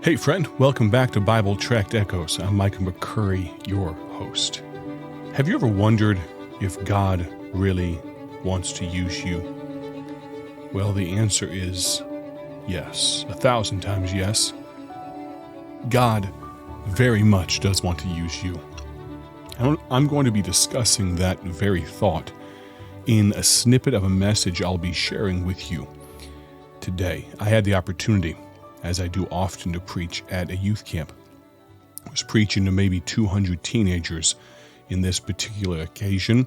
Hey friend, welcome back to Bible Tract Echoes. I'm Micah McCurry, your host. Have you ever wondered if God really wants to use you? Well, the answer is yes, 1,000 times yes. God very much does want to use you. And I'm going to be discussing that very thought in a snippet of a message I'll be sharing with you today. I had the opportunity, as I do often, to preach at a youth camp. I was preaching to maybe 200 teenagers in this particular occasion.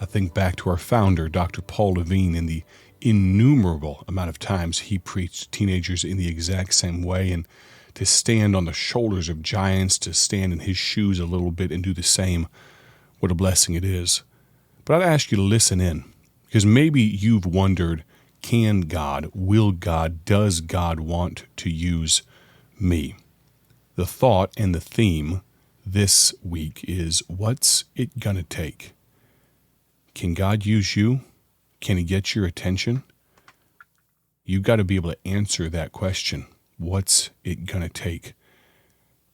I think back to our founder, Dr. Paul Levine, and the innumerable amount of times he preached teenagers in the exact same way, and to stand on the shoulders of giants, to stand in his shoes a little bit and do the same. What a blessing it is. But I'd ask you to listen in, because maybe you've wondered, can God, will God, does God want to use me? The thought and the theme this week is, what's it gonna take? Can God use you? Can he get your attention? You've got to be able to answer that question. What's it gonna take?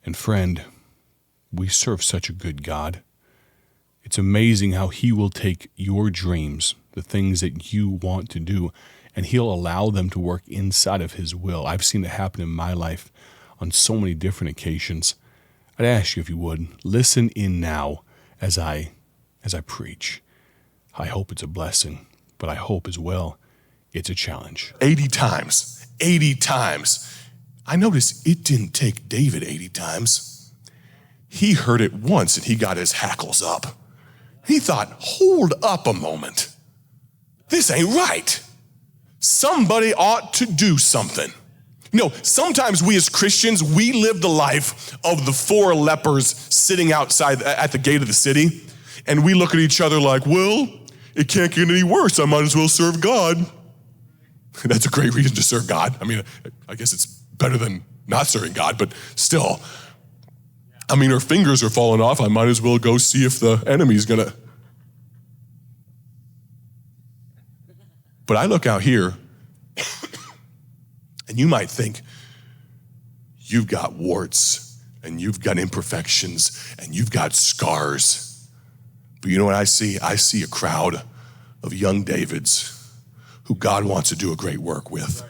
And friend, we serve such a good God. It's amazing how he will take your dreams, the things that you want to do, and he'll allow them to work inside of his will. I've seen it happen in my life on so many different occasions. I'd ask you if you would, listen in now as I preach. I hope it's a blessing, but I hope as well it's a challenge. 80 times. I noticed it didn't take David 80 times. He heard it once and he got his hackles up. He thought, hold up a moment. This ain't right. Somebody ought to do something. Sometimes we as Christians, we live the life of the 4 lepers sitting outside at the gate of the city, and we look at each other like, well, it can't get any worse. I might as well serve God. That's a great reason to serve God. I guess it's better than not serving God, but still. Her fingers are falling off. I might as well go see if the enemy's gonna. But I look out here, and you might think, you've got warts, and you've got imperfections, and you've got scars. But you know what I see? I see a crowd of young Davids who God wants to do a great work with.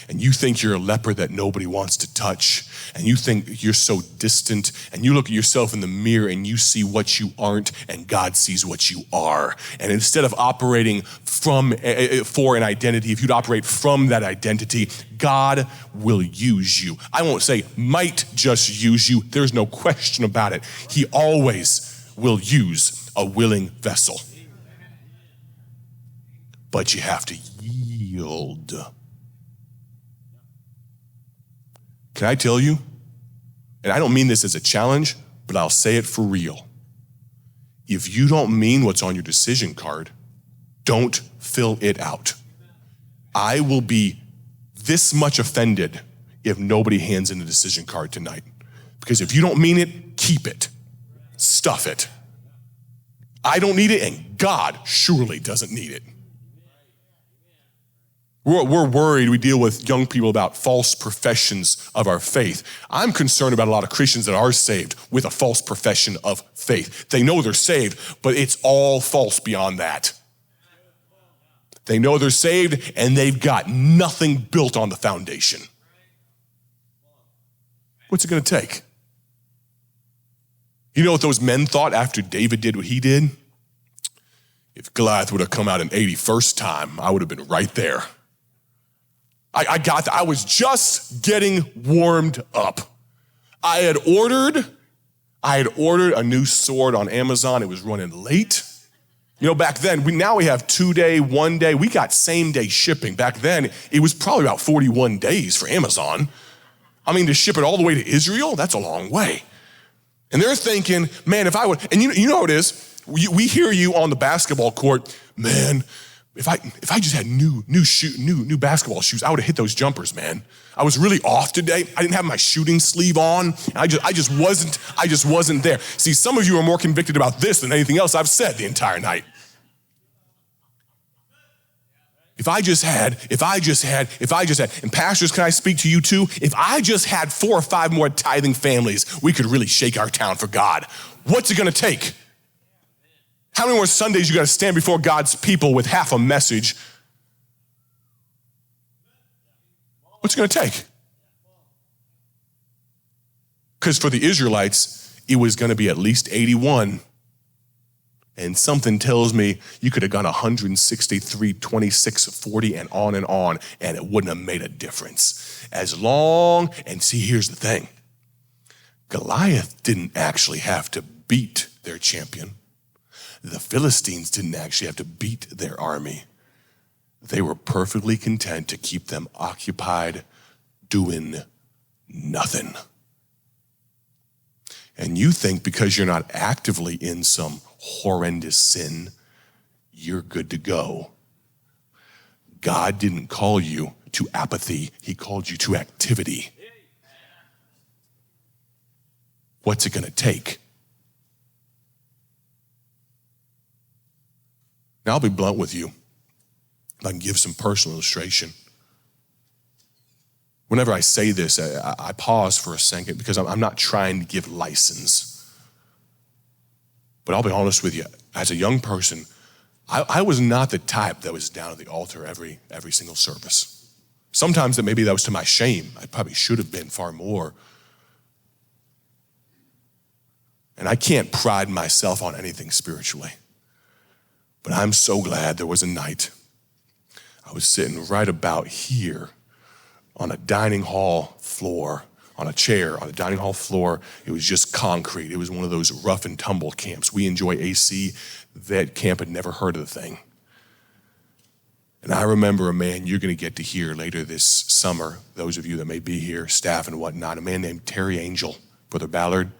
And you think you're a leper that nobody wants to touch, and you think you're so distant, and you look at yourself in the mirror and you see what you aren't, and God sees what you are. And instead of operating for an identity, if you'd operate from that identity, God will use you. I won't say might just use you. There's no question about it. He always will use a willing vessel. But you have to yield. Can I tell you, and I don't mean this as a challenge, but I'll say it for real. If you don't mean what's on your decision card, don't fill it out. I will be this much offended if nobody hands in a decision card tonight. Because if you don't mean it, keep it. Stuff it. I don't need it, and God surely doesn't need it. We're worried, we deal with young people about false professions of our faith. I'm concerned about a lot of Christians that are saved with a false profession of faith. They know they're saved, but it's all false beyond that. They know they're saved, and they've got nothing built on the foundation. What's it gonna take? You know what those men thought after David did what he did? If Goliath would have come out an 81st time, I would have been right there. I got that. I was just getting warmed up. I had ordered a new sword on Amazon. It was running late. Back then, now we have 2-day, 1-day. We got same-day shipping. Back then, it was probably about 41 days for Amazon. To ship it all the way to Israel, that's a long way. And they're thinking, man, if I would, and you know how it is. We hear you on the basketball court, man, If I just had new basketball shoes, I would have hit those jumpers, man. I was really off today. I didn't have my shooting sleeve on. I just wasn't there. See, some of you are more convicted about this than anything else I've said the entire night. If I just had. And pastors, can I speak to you too? If I just had 4 or 5 more tithing families, we could really shake our town for God. What's it gonna take? How many more Sundays you gotta stand before God's people with half a message? What's it gonna take? Because for the Israelites, it was gonna be at least 81. And something tells me you could have gone 163, 26, 40, and on, and it wouldn't have made a difference. And see, here's the thing. Goliath didn't actually have to beat their champion. The Philistines didn't actually have to beat their army. They were perfectly content to keep them occupied doing nothing. And you think because you're not actively in some horrendous sin, you're good to go. God didn't call you to apathy. He called you to activity. What's it gonna take? Now, I'll be blunt with you. If I can give some personal illustration. Whenever I say this, I pause for a second because I'm not trying to give license. But I'll be honest with you, as a young person, I was not the type that was down at the altar every single service. Sometimes maybe that was to my shame. I probably should have been far more. And I can't pride myself on anything spiritually. But I'm so glad there was a night I was sitting right about here on a dining hall floor, on a chair on the dining hall floor. It was just concrete. It was one of those rough and tumble camps. We enjoy AC. That camp had never heard of the thing. And I remember a man you're going to get to hear later this summer, those of you that may be here, staff and whatnot, a man named Terry Angel, Brother Ballard.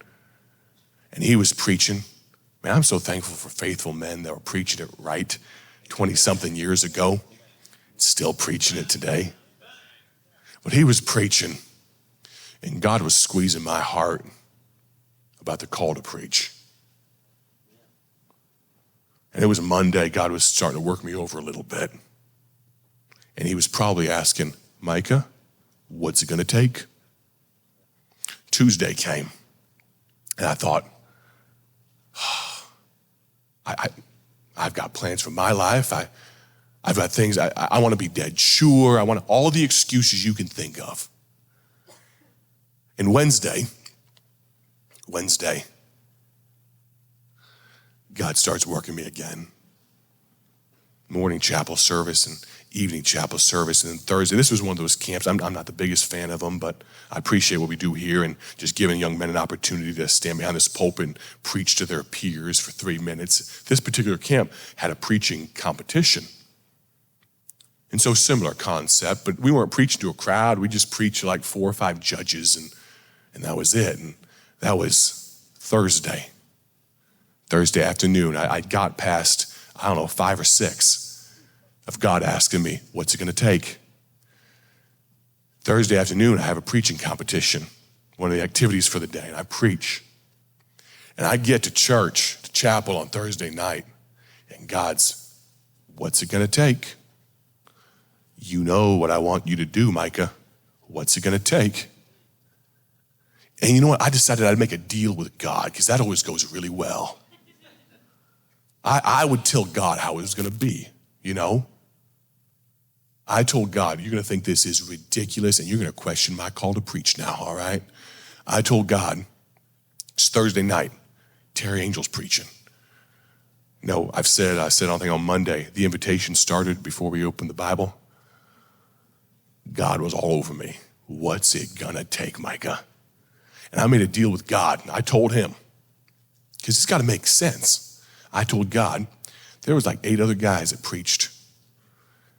And he was preaching. Man, I'm so thankful for faithful men that were preaching it right 20-something years ago, still preaching it today. But he was preaching, and God was squeezing my heart about the call to preach. And it was Monday, God was starting to work me over a little bit. And he was probably asking, Micah, what's it gonna take? Tuesday came, and I thought, I've got plans for my life. I've got things, I wanna be dead sure. I want all the excuses you can think of. And Wednesday, God starts working me again. Morning chapel service and evening chapel service. And then Thursday, this was one of those camps. I'm not the biggest fan of them, but I appreciate what we do here and just giving young men an opportunity to stand behind this pulpit and preach to their peers for 3 minutes. This particular camp had a preaching competition. And so similar concept, but we weren't preaching to a crowd. We just preached to like 4 or 5 judges and that was it. And that was Thursday afternoon. I got past, 5 or 6 of God asking me, what's it gonna take? Thursday afternoon, I have a preaching competition, one of the activities for the day, and I preach. And I get to church, to chapel on Thursday night, and God's, what's it gonna take? You know what I want you to do, Micah. What's it gonna take? And you know what? I decided I'd make a deal with God, because that always goes really well. I would tell God how it was gonna be, you know? I told God, you're gonna think this is ridiculous and you're gonna question my call to preach now, all right? I told God, it's Thursday night, Terry Angel's preaching. No, I said on Monday, the invitation started before we opened the Bible. God was all over me. What's it gonna take, Micah? And I made a deal with God. I told him, because it's gotta make sense. I told God, there was like 8 other guys that preached.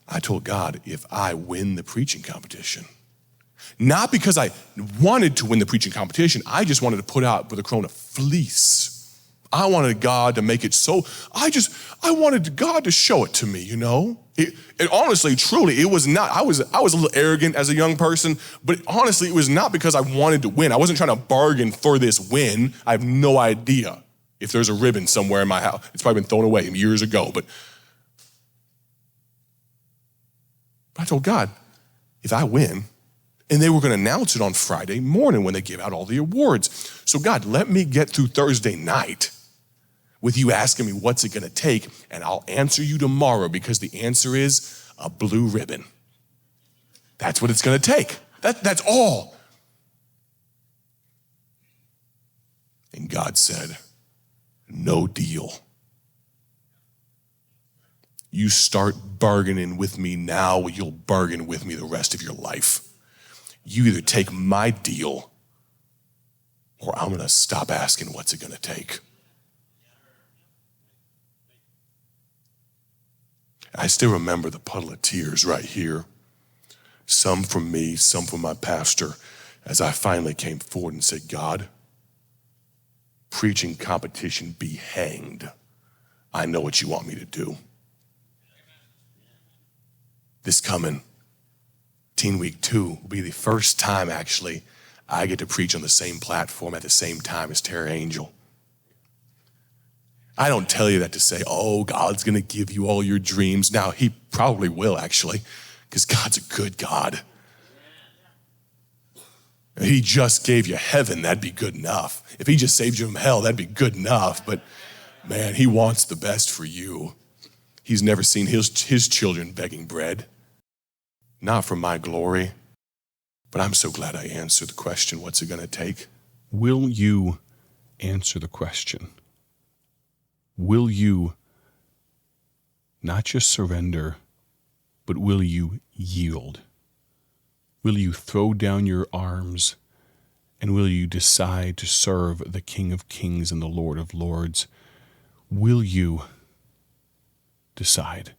I told God, if I win the preaching competition, not because I wanted to win the preaching competition, I just wanted to put out Brother Crone a fleece. I wanted God to make it so, I wanted God to show it to me, you know? It honestly, truly, it was not, I was a little arrogant as a young person, but honestly, it was not because I wanted to win. I wasn't trying to bargain for this win. I have no idea if there's a ribbon somewhere in my house. It's probably been thrown away years ago, but But I told God, if I win, and they were going to announce it on Friday morning when they give out all the awards. So God, let me get through Thursday night with you asking me what's it going to take, and I'll answer you tomorrow because the answer is a blue ribbon. That's what it's going to take. That's all. And God said, no deal. You start bargaining with me now, you'll bargain with me the rest of your life. You either take my deal or I'm going to stop asking what's it going to take. I still remember the puddle of tears right here. Some from me, some from my pastor, as I finally came forward and said, God, preaching competition be hanged. I know what you want me to do. This coming Teen Week 2 will be the first time, actually, I get to preach on the same platform at the same time as Terry Angel. I don't tell you that to say, oh, God's going to give you all your dreams. Now, he probably will, actually, because God's a good God. If he just gave you heaven, that'd be good enough. If he just saved you from hell, that'd be good enough. But, man, he wants the best for you. He's never seen his children begging bread. Not for my glory, but I'm so glad I answered the question, what's it going to take? Will you answer the question? Will you not just surrender, but will you yield? Will you throw down your arms, and will you decide to serve the King of Kings and the Lord of Lords? Will you decide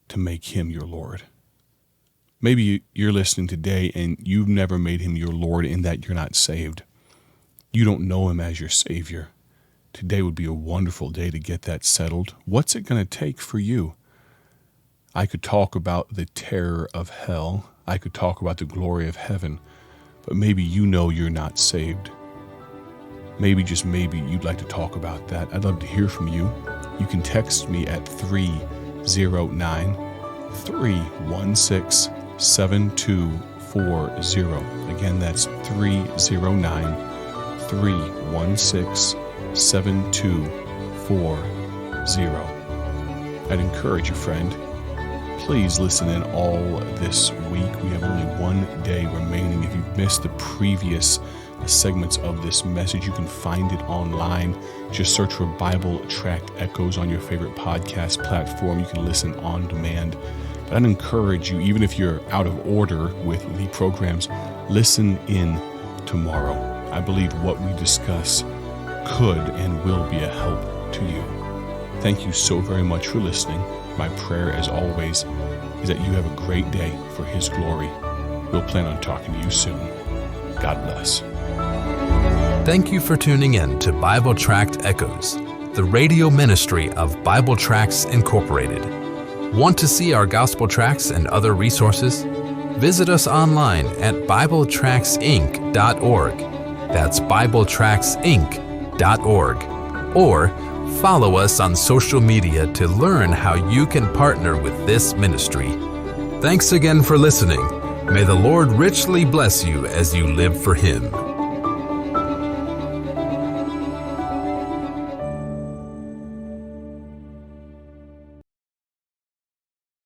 to make him your Lord? Maybe you're listening today and you've never made him your Lord in that you're not saved. You don't know him as your Savior. Today would be a wonderful day to get that settled. What's it going to take for you? I could talk about the terror of hell. I could talk about the glory of heaven. But maybe you know you're not saved. Maybe, just maybe, you'd like to talk about that. I'd love to hear from you. You can text me at 309-316-7240. Again, that's 309-316-7240. I'd encourage you, friend, please listen in all this week. We have only one day remaining. If you've missed the previous segments of this message, you can find it online. Just search for Bible Tract Echoes on your favorite podcast platform. You can listen on demand. But I'd encourage you, even if you're out of order with the programs, listen in tomorrow. I believe what we discuss could and will be a help to you. Thank you so very much for listening. My prayer, as always, is that you have a great day for his glory. We'll plan on talking to you soon. God bless. Thank you for tuning in to Bible Tract Echoes, the radio ministry of Bible Tracts Incorporated. Want to see our gospel tracts and other resources? Visit us online at BibleTractsInc.org. That's BibleTractsInc.org. Or follow us on social media to learn how you can partner with this ministry. Thanks again for listening. May the Lord richly bless you as you live for Him.